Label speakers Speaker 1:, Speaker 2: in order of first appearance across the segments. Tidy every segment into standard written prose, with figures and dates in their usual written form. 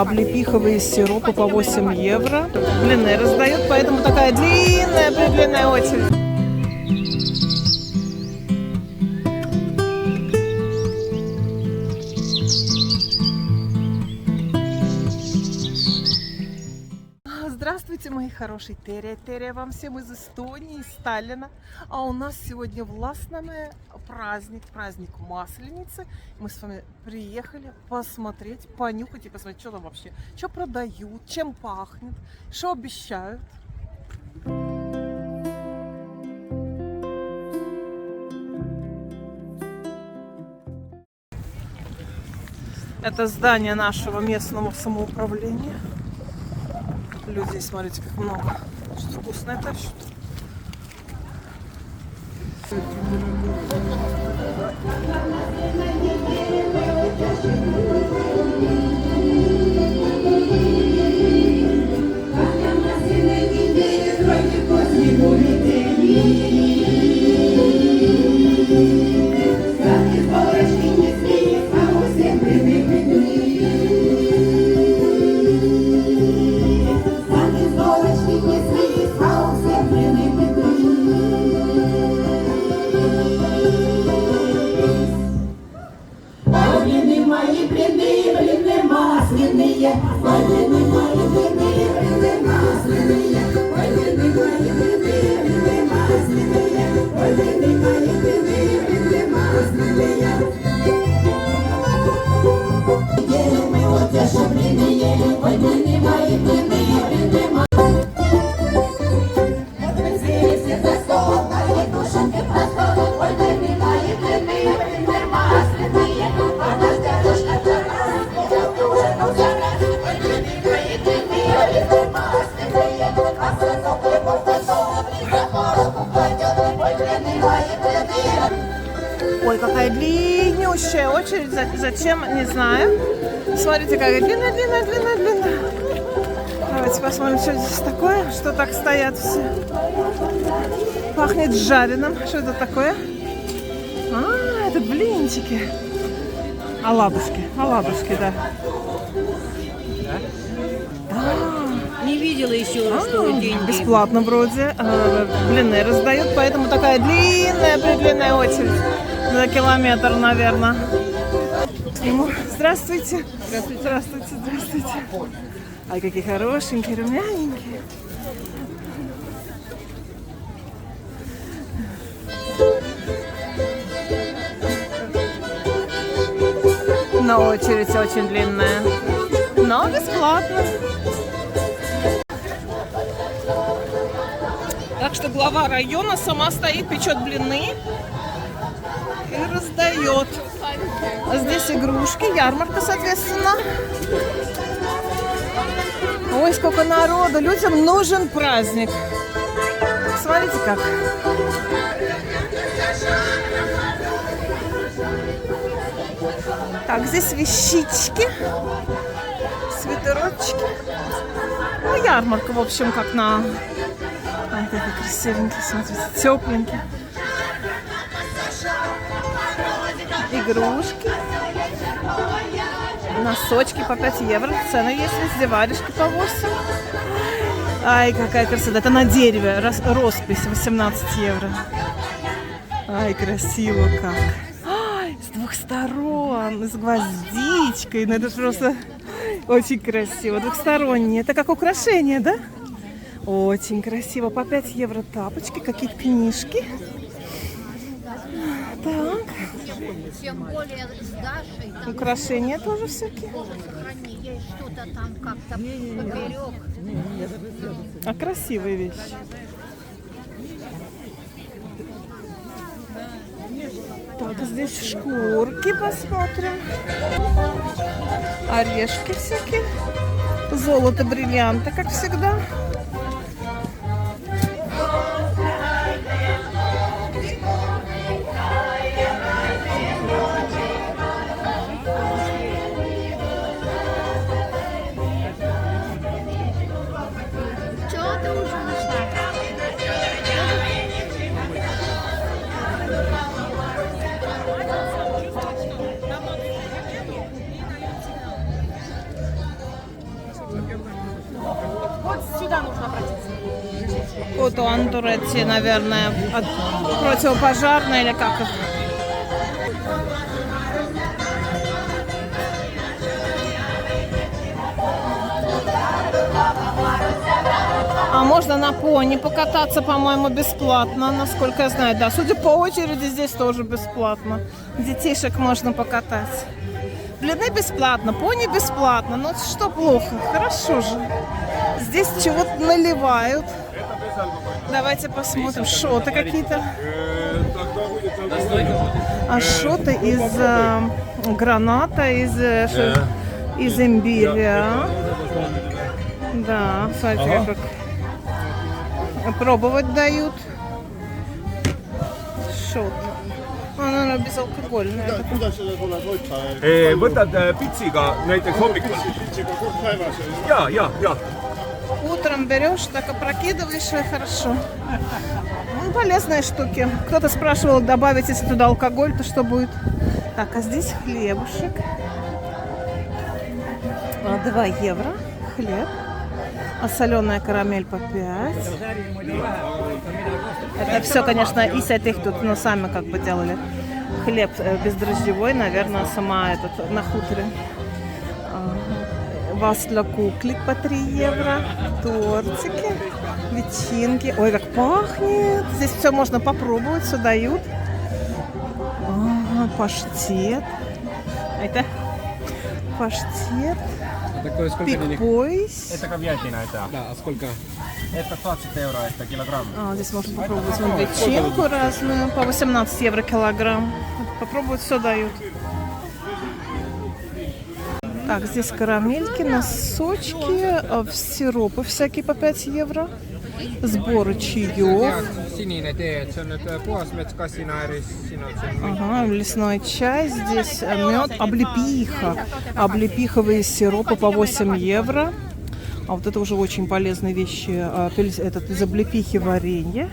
Speaker 1: облепиховые сиропы по 8 евро. Блины раздают, поэтому такая длинная очередь. Здравствуйте, мои хорошие Терия вам всем из Эстонии, из Сталина. А у нас сегодня властный праздник Масленицы. Мы с вами приехали посмотреть, понюхать и посмотреть, что там вообще, что продают, чем пахнет, что обещают. Это здание нашего местного самоуправления. Людей, смотрите, как много. Что вкусное тащат. Ой, какая длиннющая очередь. Зачем? Не знаю. Смотрите, какая длинная. Давайте посмотрим, что здесь такое. Что так стоят все. Пахнет жареным. Что это такое? А, это блинчики. Оладушки, да.
Speaker 2: Не видела еще, что деньги.
Speaker 1: Бесплатно вроде. Блины раздают, поэтому такая длинная очередь. За километр, наверное. Здравствуйте. Здравствуйте. Ай, какие хорошенькие, румяненькие. Но очередь очень длинная. Но бесплатно. Так что глава района сама стоит, печет блины и раздает. А здесь игрушки, ярмарка, соответственно. Ой, сколько народу. Людям нужен праздник. Смотрите как. Так, здесь вещички, свитерочки. Ну, ярмарка, в общем, как на... Ай, какие красивенькие, смотрите, тепленькие. Игрушки. Носочки по 5 евро. Цены есть везде. Варежки по 8. Ай, какая красота. Это на дереве. Роспись 18 евро. Ай, красиво как. Ай, с двух сторон. С гвоздичкой. Ну, это просто очень красиво. Двухсторонние. Это как украшение, да? Очень красиво. По 5 евро тапочки. Какие-то книжки. Так.
Speaker 2: Тем более с Дашей. Там
Speaker 1: Украшения тоже всякие.
Speaker 2: есть что-то там как-то поперек.
Speaker 1: А красивые вещи. Так, здесь шкурки посмотрим. Орешки всякие. Золото, бриллианты, как всегда.
Speaker 3: Куда нужно обратиться?
Speaker 1: Вот у Антуретти, наверное, противопожарная или как их? А можно на пони покататься, по-моему, бесплатно, насколько я знаю. Да, судя по очереди, здесь тоже бесплатно. Детишек можно покатать. Блины бесплатно, пони бесплатно. Ну что плохо? Хорошо же. Здесь чего-то наливают. Давайте посмотрим. Шоты какие-то. А шоты из граната, из имбиря. Да, смотрите, как пробовать дают. Шот. Она безалкогольная.
Speaker 4: Võtad pitsiga näiteks hommikul. Ja.
Speaker 1: Утром берешь, так опрокидываешь, и хорошо. Ну, полезные штуки. Кто-то спрашивал, добавить, если туда алкоголь, то что будет? Так, а здесь хлебушек. 2 евро. Хлеб. А соленая карамель по 5. Это все, конечно, из этих тут, но сами как бы делали. Хлеб бездрожжевой, наверное, сама этот на хуторе. Вас для куклик по 3 евро. Тортики, ветчинки. Ой, как пахнет. Здесь все можно попробовать, все дают. Паштет. Это паштет.
Speaker 5: Такое сколько денег?
Speaker 1: Пикпойс.
Speaker 4: Это говядина, это.
Speaker 5: Да, а сколько?
Speaker 4: Это 20 евро, это килограмм.
Speaker 1: Здесь можно попробовать вон ветчинку разную. По 18 евро килограмм. Попробовать все дают. Так, здесь карамельки, носочки, сиропы всякие по 5 евро. Сборы чаев.
Speaker 5: Sinine tee, et see on nüüd puhas mets kassinaeris, siin on siin
Speaker 1: Ага, лесной чай, здесь мед, облепиха. Облепиховые сиропы по 8 евро. А вот это уже очень полезные вещи. Этот из облепихи варенье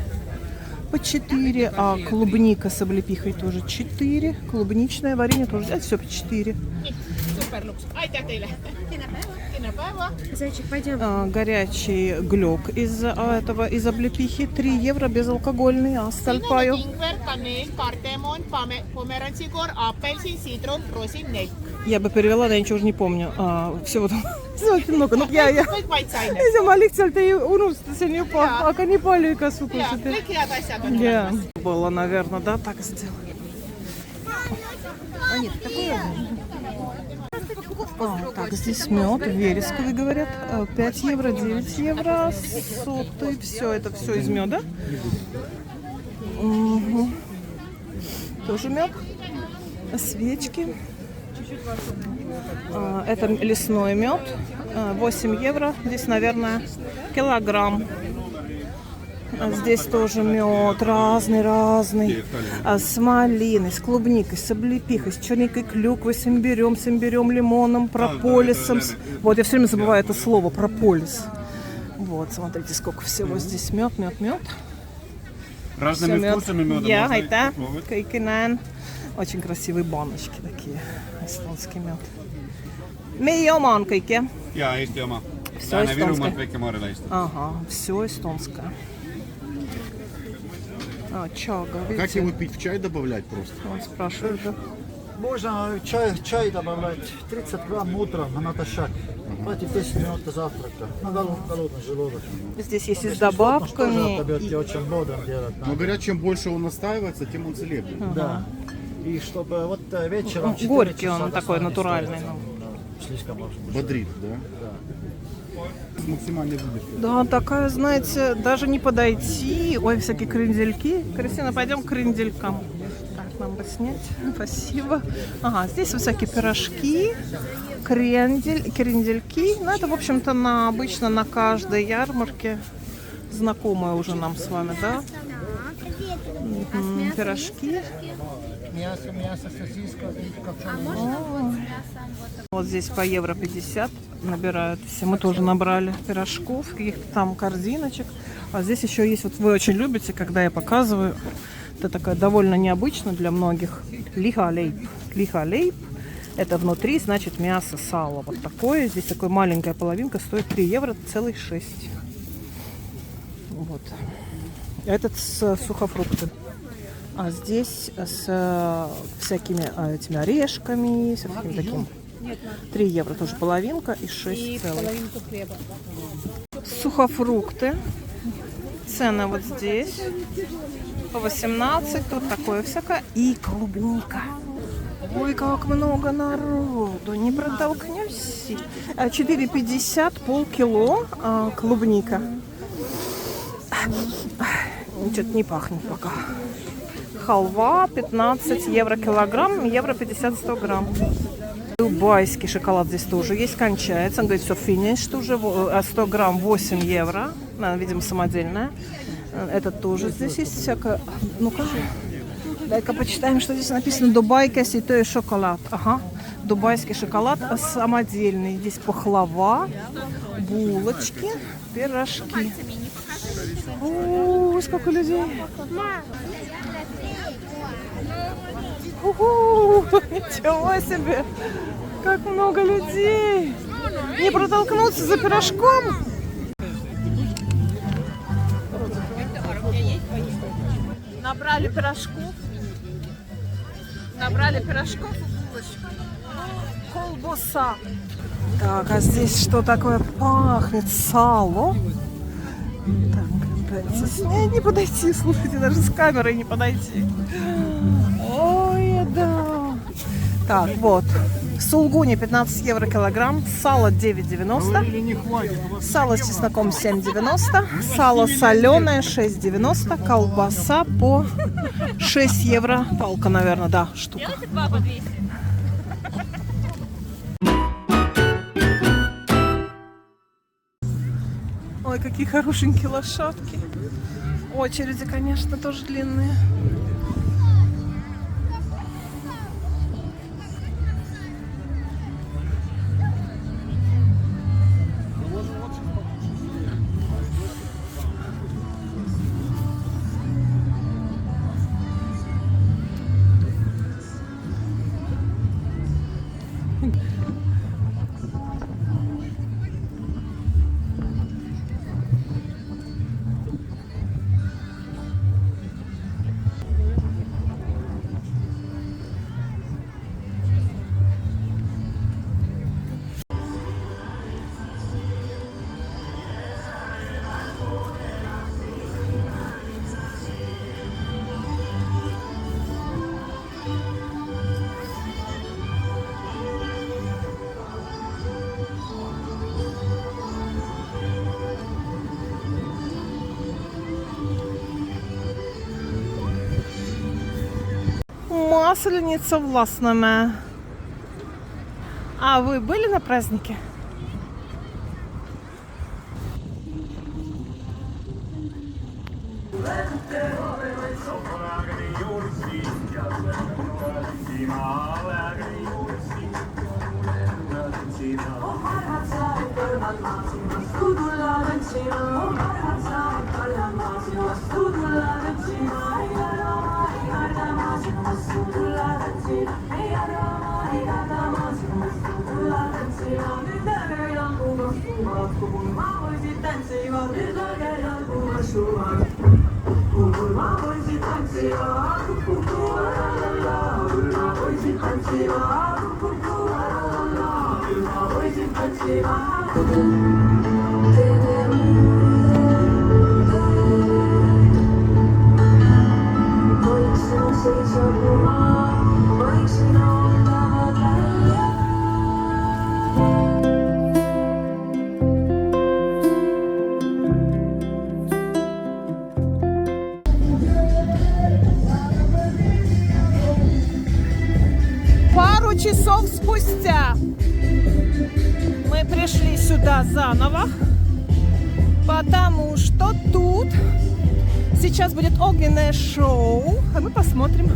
Speaker 1: по 4, а клубника с облепихой тоже 4. Клубничное варенье тоже, это все по 4.
Speaker 3: Зайчик, пойдем.
Speaker 1: Горячий глёк из облепихи 3 евро безалкогольный, а стальпаю. Я бы перевела, но я ничего уже не помню. Всего там много. Ну, я малих цельтей unustasin juba, aga nii palju ikka sugusid. Ja, было, наверное, да, так сделали. Так, здесь мед, вересковый, говорят, 5 евро, 9 евро, соты, все, это все из меда. Угу. Тоже мед, свечки. Это лесной мед, 8 евро, здесь, наверное, килограмм. Здесь тоже мед разный. С малиной, с клубникой, с облепихой, с черникой, клюквой, с имбирем, лимоном, прополисом. Вот, я все время забываю это слово, прополис. Вот, смотрите, сколько всего здесь мед.
Speaker 4: Разными вкусами меда можно попробовать.
Speaker 1: Очень красивые баночки такие, эстонский мед. Meie oma on kõik, jah?
Speaker 4: Ja, Eesti oma.
Speaker 1: Все эстонское.
Speaker 4: Väike-Maarja-Laist.
Speaker 1: Ага, все эстонское. Чага, видите?
Speaker 6: Как его пить? В чай добавлять просто?
Speaker 1: Он спрашивает, да?
Speaker 7: Можно чай добавлять 30 грамм утром на натощак. Хватит 10 минут до завтрака. Ну, голодный желудок.
Speaker 1: Здесь есть и с
Speaker 7: Если тоже
Speaker 1: добавками.
Speaker 7: таблетки очень бодрым делать.
Speaker 6: Но говорят, чем больше он настаивается, тем он целее будет.
Speaker 7: Да. И чтобы вот вечером... 4
Speaker 1: Горький
Speaker 7: часа
Speaker 1: он
Speaker 7: до
Speaker 1: такой
Speaker 7: сна не
Speaker 1: натуральный.
Speaker 7: стоит. Да, слишком может быть.
Speaker 6: Бодрит, да? С максимальной выдержкой.
Speaker 1: Да, такая, знаете, даже не подойти. Ой, всякие крендельки. Кристина, пойдем к кренделькам. Так, нам бы снять. Спасибо. Ага, здесь вот всякие пирожки, крендельки. Ну, это, в общем-то, обычно на каждой ярмарке. Знакомые уже нам с вами, да? Пирожки.
Speaker 7: Мясо, сосиска и копченое.
Speaker 1: Вот здесь по евро 50 набирают все. Мы тоже набрали пирожков, каких-то там корзиночек. А здесь еще есть, вот вы очень любите, когда я показываю. Это такая довольно необычно для многих. Лихалейп. Лихалейп. Это внутри, значит, мясо, сало. Вот такое. Здесь такая маленькая половинка стоит 3 евро, целых 6. Вот. Этот с сухофруктами. А здесь с всякими этими орешками, со всяким таким. 3 евро тоже половинка и 6 целых.
Speaker 2: Половинку хлеба.
Speaker 1: Сухофрукты. Цены вот здесь. По 18. Тут такое всякое. И клубника. Ой, как много народу. Не протолкнешься. 4,50 полкило клубника. Что-то не пахнет пока. Халва 15 евро килограмм, евро 50-100 грамм. Дубайский шоколад здесь тоже есть, кончается. Он говорит, все, финиш уже, 100 грамм 8 евро. Видимо, самодельная. Этот тоже здесь есть всякое. Ну-ка, дай-ка почитаем, что здесь написано. Дубайский святой шоколад. Ага, дубайский шоколад самодельный. Здесь пахлава, булочки, пирожки. Ой, сколько людей. Ничего себе! Как много людей! Не протолкнуться за пирожком? Набрали пирожков. Набрали пирожков и булочку. Колбаса. Так, а здесь что такое пахнет? Сало. Не подойти, слушайте, даже с камерой не подойти. Ой, да. Так, вот. Сулгуни 15 евро килограмм, сало 9,90, сало с чесноком 7,90, сало соленое 6,90, колбаса по 6 евро, палка, наверное, да, штука. Ой, какие хорошенькие лошадки. Очереди, конечно, тоже длинные. Масленица властная. А вы были на празднике? Пару часов спустя мы пришли сюда заново, потому что тут сейчас будет огненное шоу, а мы посмотрим.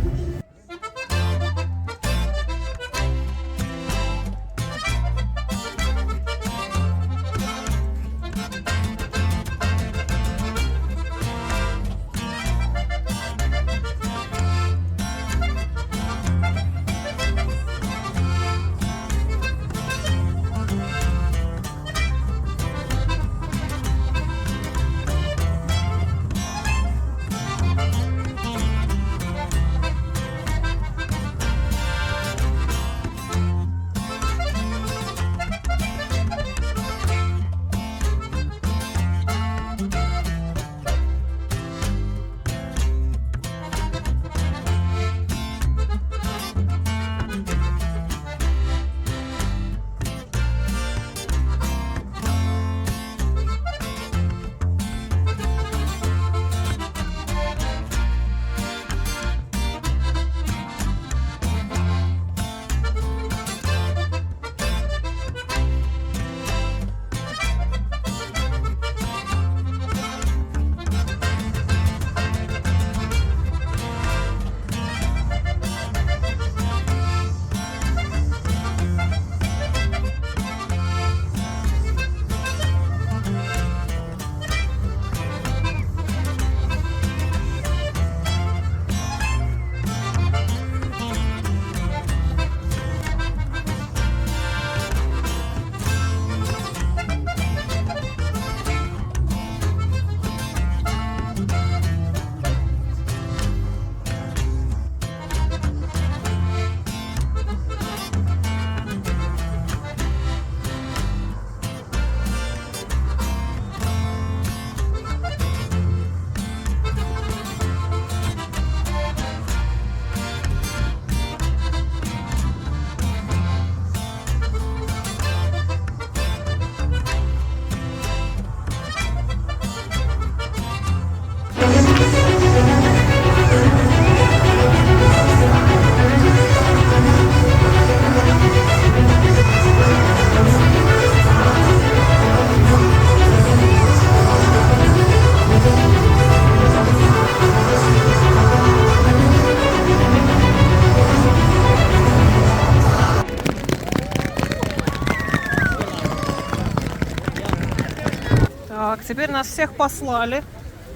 Speaker 1: Так, теперь нас всех послали.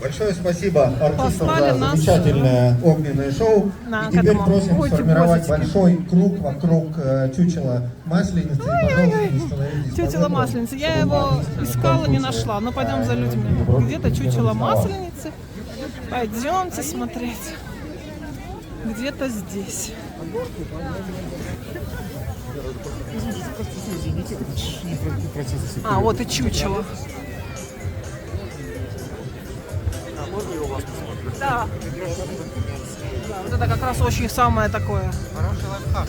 Speaker 3: Большое спасибо артистам
Speaker 1: Послали
Speaker 3: за
Speaker 1: нас
Speaker 3: замечательное огненное шоу.
Speaker 1: на
Speaker 3: И теперь
Speaker 1: этому.
Speaker 3: просим
Speaker 1: Ой,
Speaker 3: сформировать
Speaker 1: типозики.
Speaker 3: большой круг вокруг чучела масленицы. И, пожалуйста, не становитесь
Speaker 1: Чучело
Speaker 3: по центру,
Speaker 1: масленицы. Я
Speaker 3: чтобы
Speaker 1: его
Speaker 3: масленица ни в
Speaker 1: искала,
Speaker 3: коем
Speaker 1: не
Speaker 3: случае,
Speaker 1: нашла. Ну, пойдем за людьми. Где-то чучело масленицы. Пойдемте смотреть. Где-то здесь. А, вот и чучело. Да. Да, вот это как раз очень самое такое.
Speaker 5: Хороший лайфхак.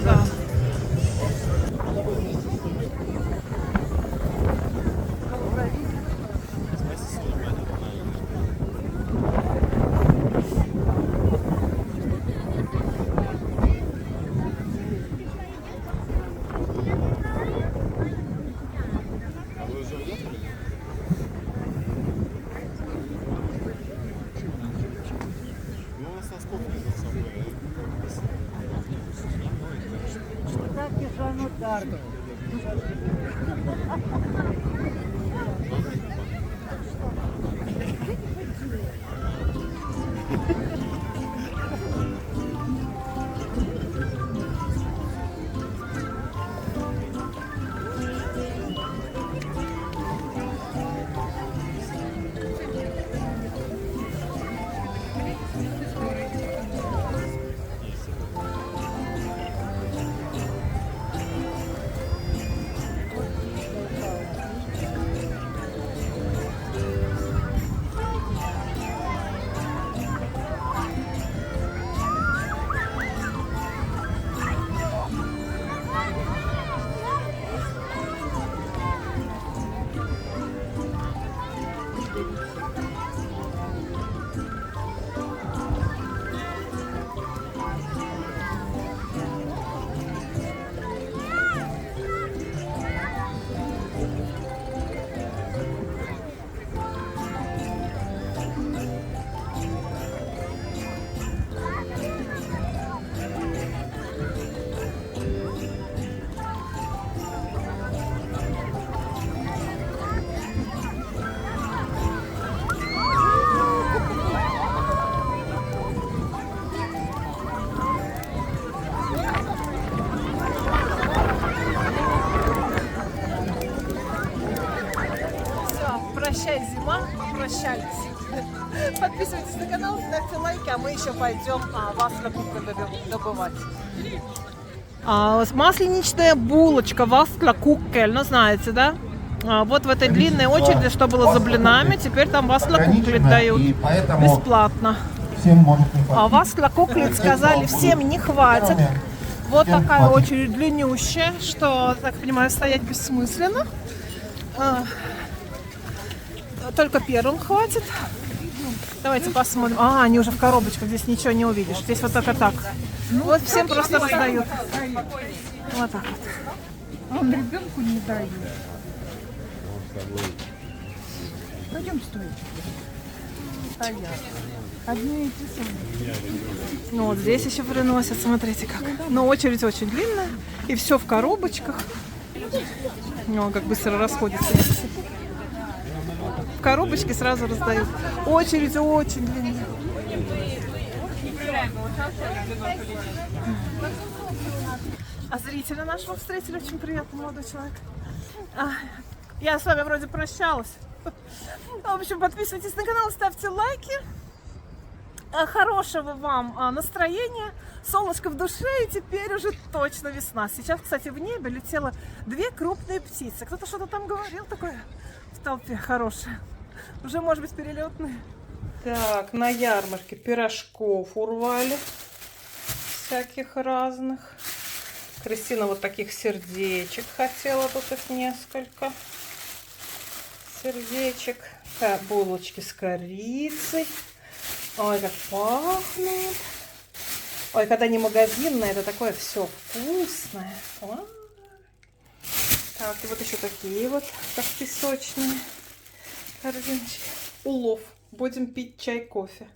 Speaker 1: Да. Прощай, зима, прощались. Подписывайтесь на канал, ставьте лайки, а мы еще пойдем вафля куколь добывать. Масленичная булочка, вафля кукель, ну знаете, да? Вот в этой длинной очереди, что было за блинами, теперь там вафля куклет дают бесплатно.
Speaker 3: Всем может не хватить.
Speaker 1: Вафля куклет сказали, всем не хватит. Вот такая очередь длиннющая, что, так понимаю, стоять бессмысленно. Только первым хватит. Давайте посмотрим. Они уже в коробочках, здесь ничего не увидишь. Здесь вот только так. Вот всем просто раздают. Вот так вот.
Speaker 8: Он ребенку не дает. Пойдем стоить. Одни и те самые.
Speaker 1: Ну вот здесь еще приносят, смотрите как. Но очередь очень длинная. И все в коробочках. Ну, как быстро расходится. В коробочке сразу раздают. Очередь очень длинная. А зрителя нашего встретили, очень приятный молодой человек. Я с вами вроде прощалась. В общем, подписывайтесь на канал, ставьте лайки. Хорошего вам настроения, солнышко в душе, и теперь уже точно весна. Сейчас, кстати, в небе летело 2 крупные птицы. Кто-то что-то там говорил такое в толпе хорошее. Уже, может быть, перелетные. Так, на ярмарке пирожков урвали. Всяких разных. Кристина вот таких сердечек хотела, тут их несколько. Сердечек. Булочки с корицей. Ой, как пахнет. Ой, когда не магазинное, это такое все вкусное. Ой. Так, и вот еще такие вот, как песочные корзиночки. Улов. Будем пить чай, кофе.